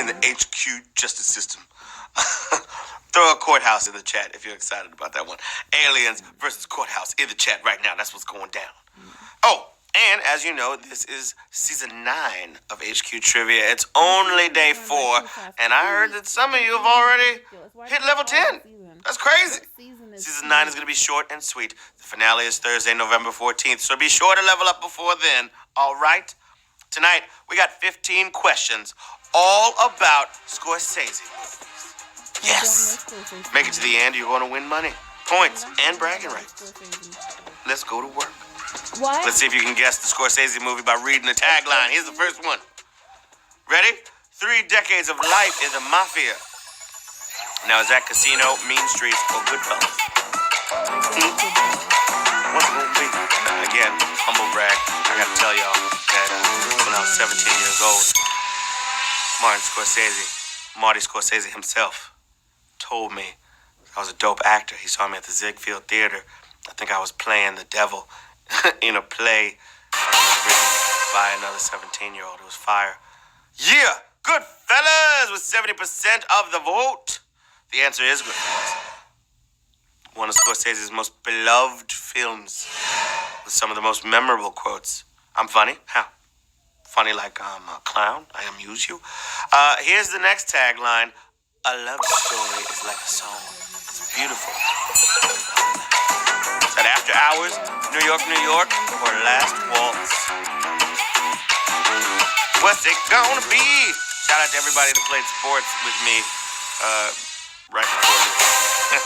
in the HQ justice system. Throw a courthouse in the chat if you're excited about that one. Aliens versus courthouse in the chat right now. That's what's going down. Oh, and as you know, this is season 9 of HQ Trivia. It's only day 4, and I heard that some of you have already hit level 10. That's crazy. Season 9 is going to be short and sweet. The finale is Thursday, November 14th, so be sure to level up before then. All right? Tonight, we got 15 questions all about Scorsese movies. Yes! Make it to the end, you're going to win money, points, and bragging rights. Let's go to work. What? Let's see if you can guess the Scorsese movie by reading the tagline. Here's the first one. Ready? 3 decades of life in the mafia. Now, is that Casino, Mean Streets, or Goodfellas? What's it going to be? Again, humble brag. I got to tell y'all that when I was 17 years old, Marty Scorsese himself, told me I was a dope actor. He saw me at the Ziegfeld Theater. I think I was playing the devil in a play written by another 17-year-old. It was fire. Yeah, Goodfellas with 70% of the vote. The answer is Goodfellas. One of Scorsese's most beloved films with some of the most memorable quotes. I'm funny? How? Funny like I'm a clown? I amuse you? Here's the next tagline. A love story is like a song. It's beautiful. Is that After Hours, New York, or Last Waltz? What's it gonna be? Shout out to everybody that played sports with me right before this.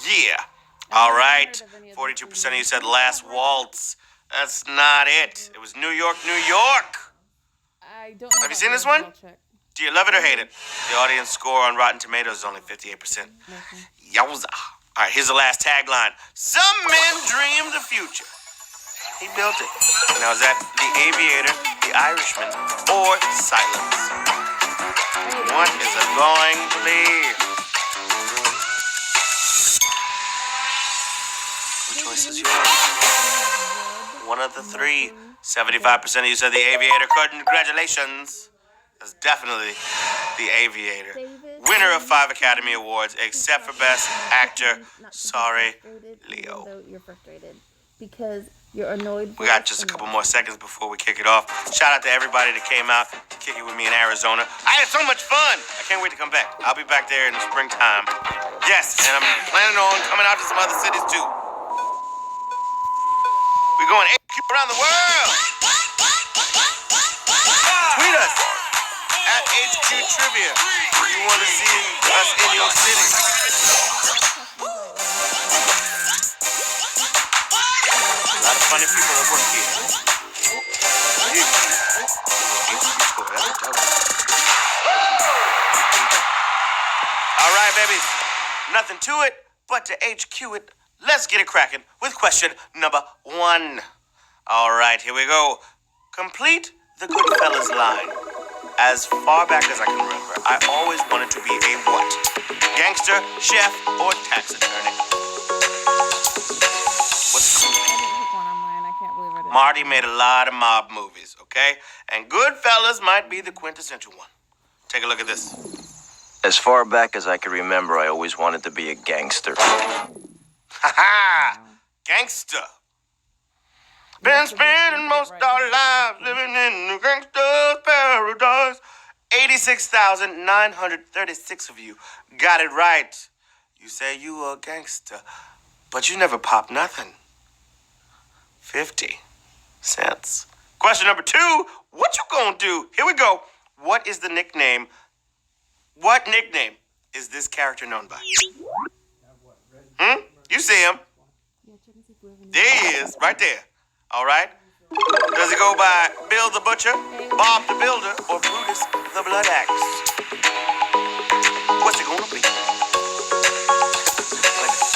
Yeah. All right. 42% of you said Last Waltz. That's not it. It was New York. I don't know. Have you seen this one? Do you love it or hate it? The audience score on Rotten Tomatoes is only 58%. Yowza. All right, here's the last tagline. Some men dream the future. He built it. Now, is that The Aviator, The Irishman, or Silence? What is it going to be? The choice is yours. One of the 3. 75% of you said The Aviator. Congratulations. That's definitely The Aviator. Winner of 5 Academy Awards, except for Best Actor. Sorry, Leo. You're frustrated because you're annoyed. We got just a couple more seconds before we kick it off. Shout out to everybody that came out to kick it with me in Arizona. I had so much fun. I can't wait to come back. I'll be back there in the springtime. Yes, and I'm planning on coming out to some other cities too. We're going HQ around the world. Tweet us at HQ Trivia if you want to see us in your city. A lot of funny people that work here. All right, babies. Nothing to it but to HQ it. Let's get it cracking with question number 1. All right, here we go. Complete the Goodfellas line. As far back as I can remember, I always wanted to be a what? Gangster, chef, or tax attorney? What's the clue? Marty made a lot of mob movies, okay? And Goodfellas might be the quintessential one. Take a look at this. As far back as I can remember, I always wanted to be a gangster. Ha-ha! Gangster. Been spending most our lives living in the gangster's paradise. 86,936 of you got it right. You say you a gangster, but you never pop nothing. 50 cents. Question number 2. What you gonna do? Here we go. What is the nickname? What nickname is this character known by? You see him. There he is, right there. All right? Does he go by Bill the Butcher, Bob the Builder, or Brutus the Blood Axe? What's it gonna be?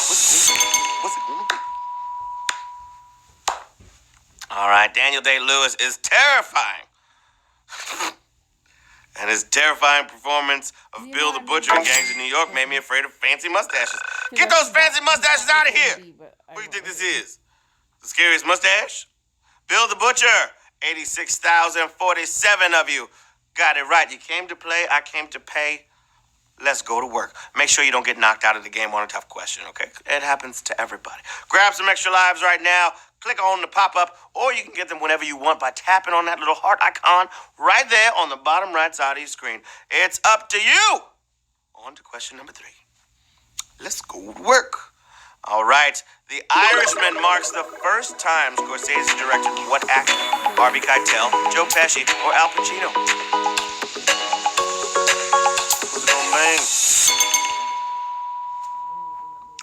What's it gonna be? All right, Daniel Day-Lewis is terrifying. And his terrifying performance of Bill the Butcher in Gangs of New York made me afraid of fancy mustaches. Get those fancy mustaches out of here! What do you think this is? The scariest mustache? Bill the Butcher, 86,047 of you Got it right. You came to play, I came to pay. Let's go to work. Make sure you don't get knocked out of the game on a tough question, okay? It happens to everybody. Grab some extra lives right now. Click on the pop-up, or you can get them whenever you want by tapping on that little heart icon right there on the bottom right side of your screen. It's up to you. On to question number 3. Let's go to work. All right. The Irishman marks the first time Scorsese directed what actor? Harvey Keitel, Joe Pesci, or Al Pacino? Who's it gonna bang?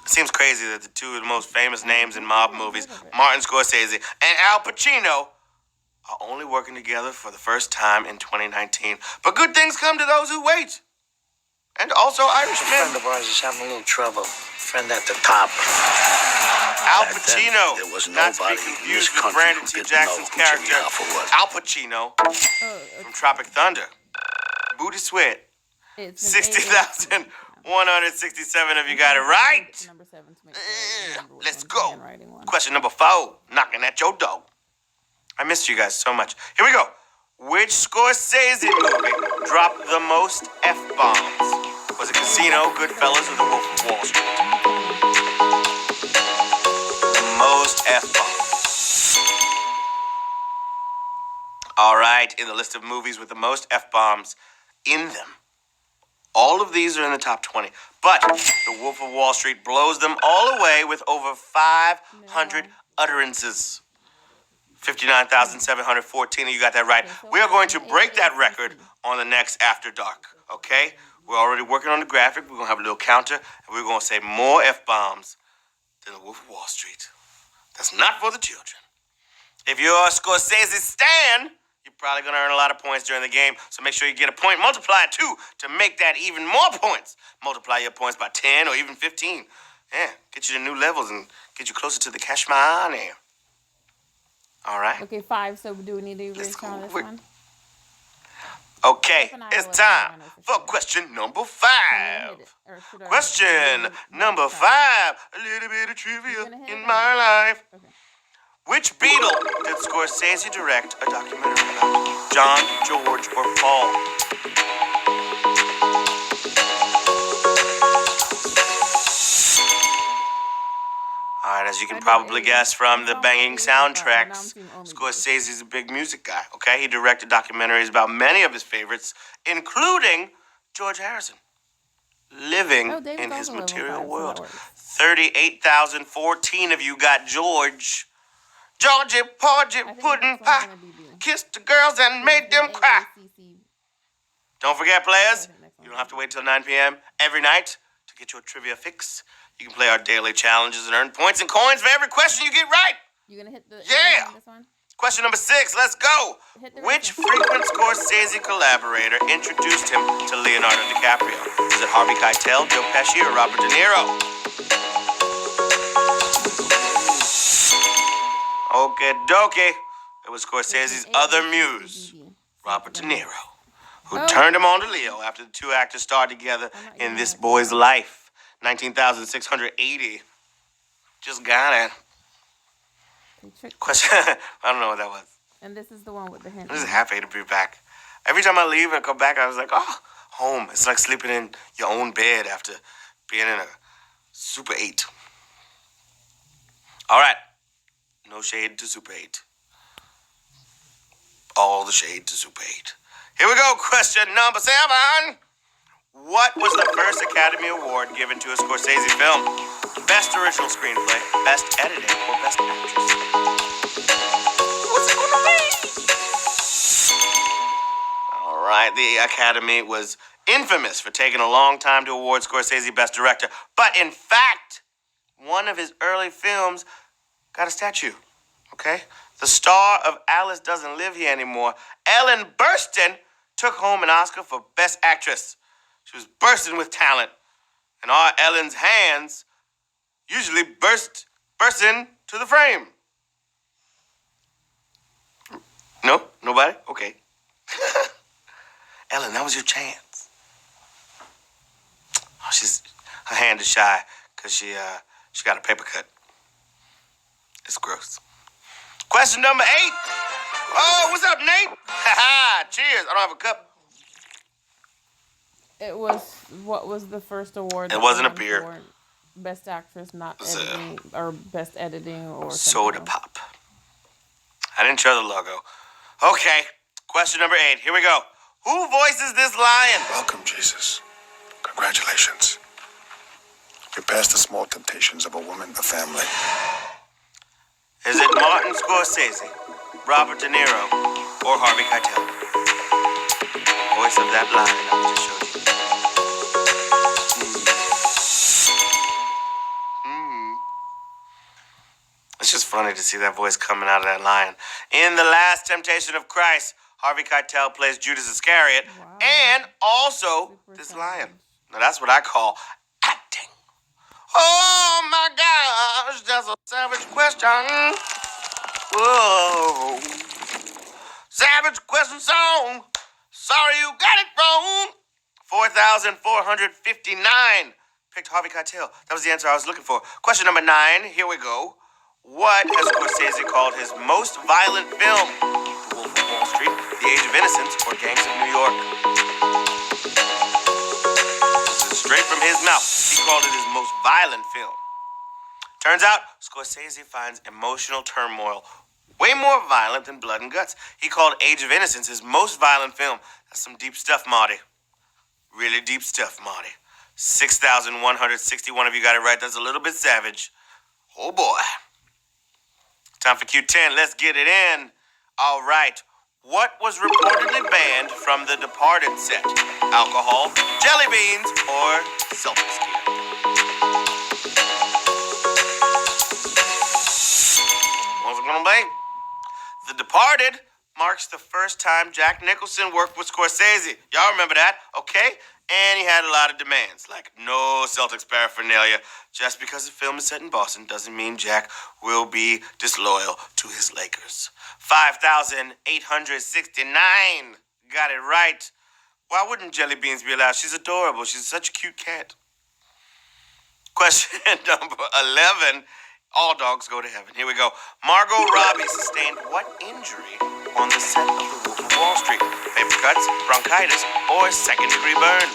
Seems crazy that the two of the most famous names in mob movies, Martin Scorsese and Al Pacino, are only working together for the first time in 2019. But good things come to those who wait. And also A Irishmen. friend of ours is having a little trouble. Friend at the top. Al Back then, Pacino, there was not to be nobody in confused this with country Brandon who T. didn't know Jackson's who Jimmy character, Alpha was. Al Pacino from Tropic Thunder. Booty Sweat. It's 60,167 of you got it right. Number 7 to make sure you remember which Let's one's the go. handwriting one. Question number 4, knocking at your door. I missed you guys so much. Here we go. Which Scorsese movie dropped the most F-bombs? Was it Casino, Goodfellas, or The Wolf of Wall Street? The most F-bombs. All right, in the list of movies with the most F-bombs in them. All of these are in the top 20. But The Wolf of Wall Street blows them all away with over 500 utterances. 59,714. You got that right. We are going to break that record on the next After Dark, okay? We're already working on the graphic. We're going to have a little counter, and we're going to say more F-bombs than The Wolf of Wall Street. That's not for the children. If you're a Scorsese stan, you're probably going to earn a lot of points during the game, so make sure you get a point multiplier, too, to make that even more points. Multiply your points by 10 or even 15. Yeah, get you to new levels and get you closer to the cash money. All right. Okay, 5. So do we need to Let's erase go on this with- one? Okay, Steph and I it's will time let you know for for sure. question number Can 5. you hit it? Or should I- Question number No. 5. A little bit of trivia You're gonna hit in it my life. Okay. Which Beatle did Scorsese direct a documentary about? John, George, or Paul? All right, as you can I know probably A. guess from I the saw banging my A, but now I'm soundtracks, seeing only B. Scorsese's a big music guy, okay? He directed documentaries about many of his favorites, including George Harrison, living Oh, David's in his also level material 5, so world. that works. 38,014 of you got George. Georgie, Porgy, I think pudding next one's pie, gonna be B. kissed the girls and made them cry. AACC. Don't forget, players, I think next you one. don't have to wait till 9 p.m. every night to get your trivia fix. You can play our daily challenges and earn points and coins for every question you get right. You gonna hit the Yeah. this one? Question number 6, let's go. Hit the Which right one. frequent Scorsese collaborator introduced him to Leonardo DiCaprio? Is it Harvey Keitel, Joe Pesci, or Robert De Niro? Okie dokie. It was Scorsese's other muse, Robert De Niro, who turned him on to Leo after the two actors starred together in This Boy's Life. 19,680. Just got it. Question. I don't know what that was. And this is the one with the hint. I'm just happy to be back. Every time I leave and come back, I was like, oh, home. It's like sleeping in your own bed after being in a Super 8. All right. No shade to Super 8. All the shade to Super 8. Here we go. Question number 7. What was the first Academy Award given to a Scorsese film? Best Original Screenplay, Best Editing, or Best Actress? What's it gonna be? All right, the Academy was infamous for taking a long time to award Scorsese Best Director, but in fact, one of his early films got a statue, okay? The star of Alice Doesn't Live Here Anymore, Ellen Burstyn, took home an Oscar for Best Actress. She was bursting with talent, and our Ellen's hands usually burst into the frame. No? Nobody? Okay. Ellen, that was your chance. Oh, her hand is shy because she got a paper cut. It's gross. Question number 8. Oh, what's up, Nate? Haha, cheers. I don't have a cup. It was what was the first award? It that wasn't a won beer. for Best actress, not was, editing, or best editing, or Soda something else. pop. I didn't show the logo. Okay, question number 8. Here we go. Who voices this lion? Welcome, Jesus. Congratulations. You passed the small temptations of a woman, a family. Is it Martin Scorsese, Robert De Niro, or Harvey Keitel? Voice of that lion I just showed you. It's just funny to see that voice coming out of that lion. In The Last Temptation of Christ, Harvey Keitel plays Judas Iscariot, Wow. and also Super this talented. lion. Now that's what I call acting. Oh my gosh, that's a savage question. Whoa. Savage question song. Sorry you got it wrong. 4,459 picked Harvey Keitel. That was the answer I was looking for. Question number 9. Here we go. What has Scorsese called his most violent film? The Wolf of Wall Street, The Age of Innocence, or Gangs of New York? This is straight from his mouth. He called it his most violent film. Turns out, Scorsese finds emotional turmoil way more violent than blood and guts. He called Age of Innocence his most violent film. That's some deep stuff, Marty. Really deep stuff, Marty. 6,161 of you got it right. That's a little bit savage. Oh boy. Time for Q10. Let's get it in. All right. What was reportedly banned from the Departed set? Alcohol, jelly beans, or Celtic skiing? What's it gonna be? The Departed marks the first time Jack Nicholson worked with Scorsese. Y'all remember that, okay? And he had a lot of demands, like no Celtics paraphernalia. Just because the film is set in Boston doesn't mean Jack will be disloyal to his Lakers. 5,869. Got it right. Why wouldn't Jelly Beans be allowed? She's adorable. She's such a cute cat. Question number 11. All dogs go to heaven. Here we go. Margot Robbie sustained what injury on the set of The Wolf of Wall Street? Paper cuts, bronchitis, or second-degree burn?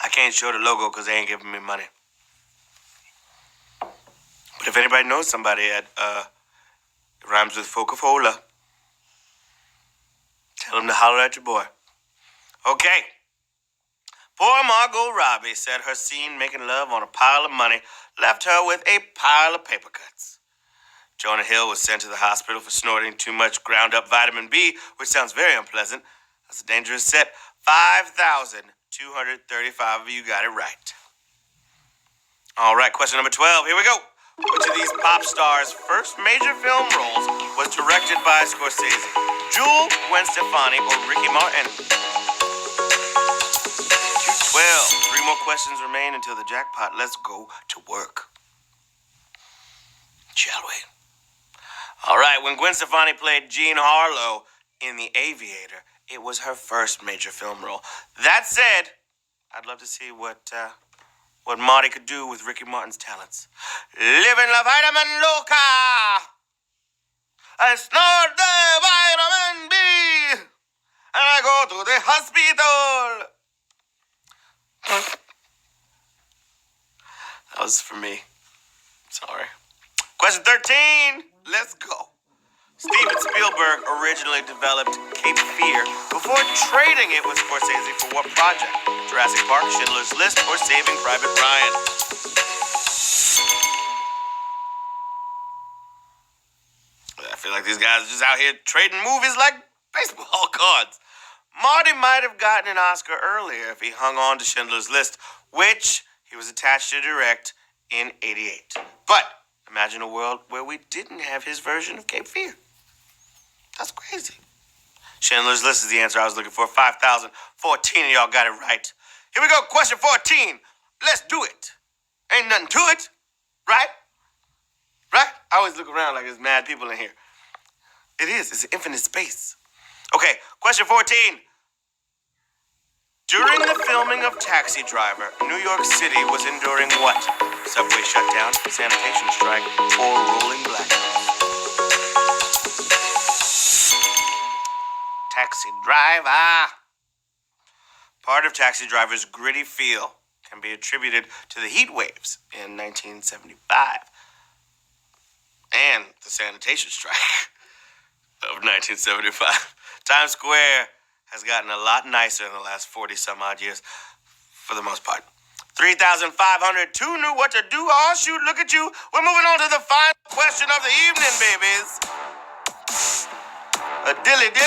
I can't show the logo because they ain't giving me money. But if anybody knows somebody at it rhymes with Coca-Cola, tell them to holler at your boy. Okay. Poor Margot Robbie said her scene making love on a pile of money left her with a pile of paper cuts. Jonah Hill was sent to the hospital for snorting too much ground-up vitamin B, which sounds very unpleasant. That's a dangerous set. 5,235 of you got it right. All right, question number 12. Here we go. Which of these pop stars' first major film roles was directed by Scorsese? Jewel, Gwen Stefani, or Ricky Martin? Q12. 3 more questions remain until the jackpot. Let's go to work. Shall we? All right, when Gwen Stefani played Jean Harlow in The Aviator, it was her first major film role. That said, I'd love to see what Marty could do with Ricky Martin's talents. Living la vitamin loca. I snort the vitamin B. And I go to the hospital. That was for me. Sorry. Question 13. Let's go. Steven Spielberg originally developed Cape Fear before trading it with Scorsese for what project? Jurassic Park, Schindler's List, or Saving Private Ryan? I feel like these guys are just out here trading movies like baseball cards. Marty might have gotten an Oscar earlier if he hung on to Schindler's List, which he was attached to direct in '88. But imagine a world where we didn't have his version of Cape Fear. That's crazy. Schindler's List is the answer I was looking for. 5,014 of y'all got it right. Here we go. Question 14. Let's do it. Ain't nothing to it. Right? Right? I always look around like there's mad people in here. It is. It's infinite space. Okay. Question 14. During the filming of Taxi Driver, New York City was enduring what? Subway shutdown, sanitation strike, or rolling blackouts? Taxi Driver. Part of Taxi Driver's gritty feel can be attributed to the heat waves in 1975 and the sanitation strike of 1975. Times Square has gotten a lot nicer in the last 40 some odd years, for the most part. 3,502 knew what to do. Oh, shoot, look at you. We're moving on to the final question of the evening, babies. A dilly indeed.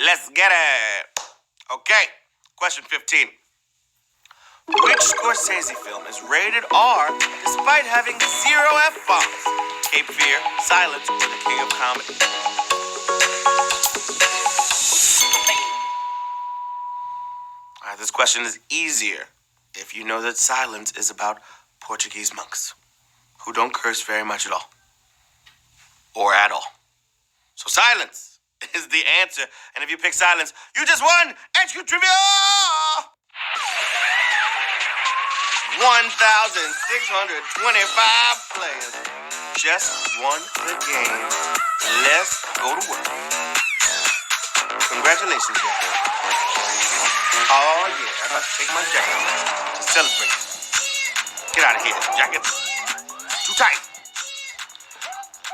Let's get it. Okay, question 15. Which Scorsese film is rated R despite having 0 F-bombs? Cape Fear, Silence, or The King of Comedy? Alright, this question is easier if you know that Silence is about Portuguese monks who don't curse very much at all. Or at all. So Silence is the answer. And if you pick Silence, you just won HQ Trivia! 1,625 players just won the game. Let's go to work. Congratulations, Jack. Oh, yeah, I'm about to take my jacket to celebrate. Get out of here, jacket. Too tight.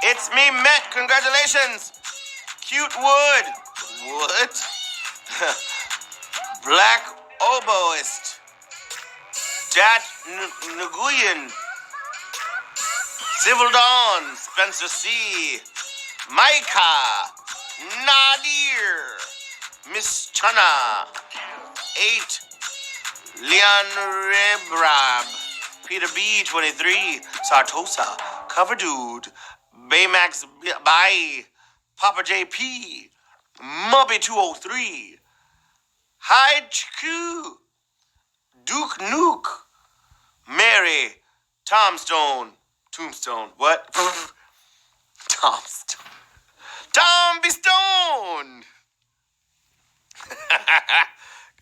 It's me, Met. Congratulations. Cute wood. Wood? Black oboist. Jat Nguyen. Civil Dawn. Spencer C. Micah. Nadir. Miss Chana. 8. Leon Rebrab. Peter B. 23. Sartosa. Cover Dude. Baymax Bye. Papa JP. Mubby 203. HQ. Duke Nuke. Mary. Tombstone. Tombstone. What? Tombstone. Tom be stoned.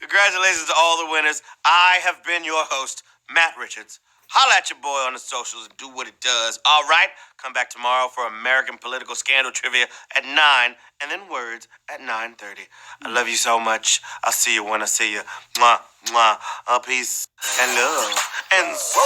Congratulations to all the winners. I have been your host, Matt Richards. Holla at your boy on the socials and do what it does. All right? Come back tomorrow for American political scandal trivia at 9 and then words at 9:30. I love you so much. I'll see you when I see you. Mwah, mwah. Peace and love and so